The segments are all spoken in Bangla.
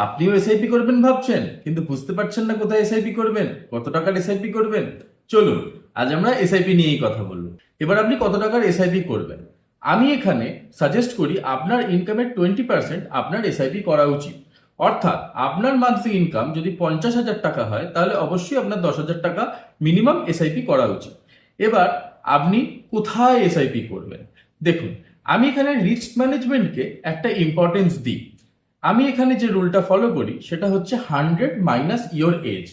আপনিও এসআইপি করবেন ভাবছেন, কিন্তু বুঝতে পারছেন না কোথায় এসআইপি করবেন, কত টাকার এসআইপি করবেন। চলুন আজ আমরা এসআইপি নিয়েই কথা বলবো। এবার আপনি কত টাকার এসআইপি করবেন, আমি এখানে সাজেস্ট করি আপনার ইনকামের 20% আপনার এসআইপি করা উচিত। অর্থাৎ আপনার মান্থলি ইনকাম যদি 50,000 টাকা হয়, তাহলে অবশ্যই আপনার 10,000 টাকা মিনিমাম এসআইপি করা উচিত। এবার আপনি কোথায় এসআইপি করবেন, দেখুন আমি এখানে রিস্ক ম্যানেজমেন্টকে একটা ইম্পর্টেন্স দিই। আমি এখানে যে রুলটা ফলো করি সেটা হচ্ছে 100 মাইনাস ইয়োর এজ।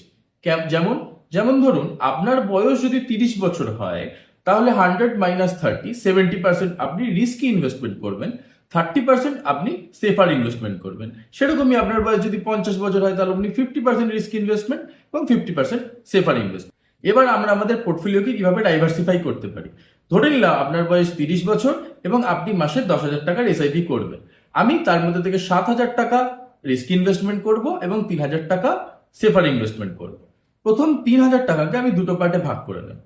যেমন যেমন ধরুন আপনার বয়স যদি 30 বছর হয়, তাহলে 100 মাইনাস 30, 70% আপনি রিস্কি ইনভেস্টমেন্ট করবেন, 30% আপনি সেফার ইনভেস্টমেন্ট করবেন। সেরকমই আপনার বয়স যদি 50 বছর হয়, তাহলে আপনি 50% রিস্ক ইনভেস্টমেন্ট এবং 50% সেফার ইনভেস্টমেন্ট। এবার আমরা আমাদের পোর্টফোলিওকে কিভাবে ডাইভার্সিফাই করতে পারি। ধরে নিলাম আপনার বয়স 30 বছর এবং আপনি মাসে 10,000 টাকার এসআইপি করবেন। আমি তার মধ্যে থেকে 7,000 টাকা রিস্ক ইনভেস্টমেন্ট করব এবং 3,000 টাকা সেফার ইনভেস্টমেন্ট করব। প্রথম 3,000 টাকাকে আমি দুটো পার্টে ভাগ করে নেব।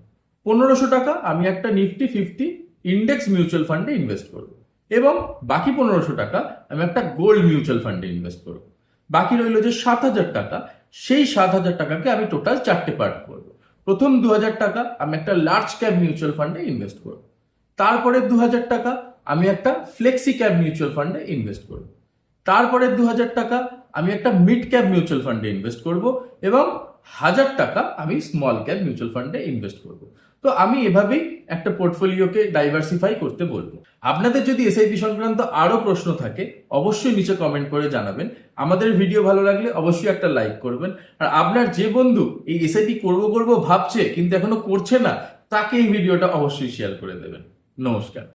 1500 টাকা আমি একটা নিফটি 50 ইন্ডেক্স মিউচুয়াল ফান্ডে ইনভেস্ট করব এবং বাকি 1500 টাকা আমি একটা গোল্ড মিউচুয়াল ফান্ডে ইনভেস্ট করব। বাকি রইল যে 7,000 টাকা, সেই 7,000 টাকাকে আমি টোটাল 4টে পার্ট করব। প্রথম 2,000 টাকা আমি একটা লার্জ ক্যাপ মিউচুয়াল ফান্ডে ইনভেস্ট করব। তারপরে 2,000 টাকা আমি একটা ফ্লেক্সি ক্যাপ মিউচুয়াল ফান্ডে ইনভেস্ট করব। তারপরে 2,000 টাকা আমি একটা মিড ক্যাপ মিউচুয়াল ফান্ডে ইনভেস্ট করব এবং 1,000 টাকা আমি স্মল ক্যাপ মিউচুয়াল ফান্ডে ইনভেস্ট করব। তো আমি এভাবেই একটা পোর্টফোলিওকে ডাইভার্সিফাই করতে বলবো। আপনাদের যদি এসআইপি সংক্রান্ত আরো প্রশ্ন থাকে, অবশ্যই নিচে কমেন্ট করে জানাবেন। আমাদের ভিডিও ভালো লাগলে অবশ্যই একটা লাইক করবেন। আর আপনার যে বন্ধু এই এসআইপি করবো ভাবছে কিন্তু এখনো করছে না, তাকে এই ভিডিওটা অবশ্যই শেয়ার করে দেবেন। নমস্কার।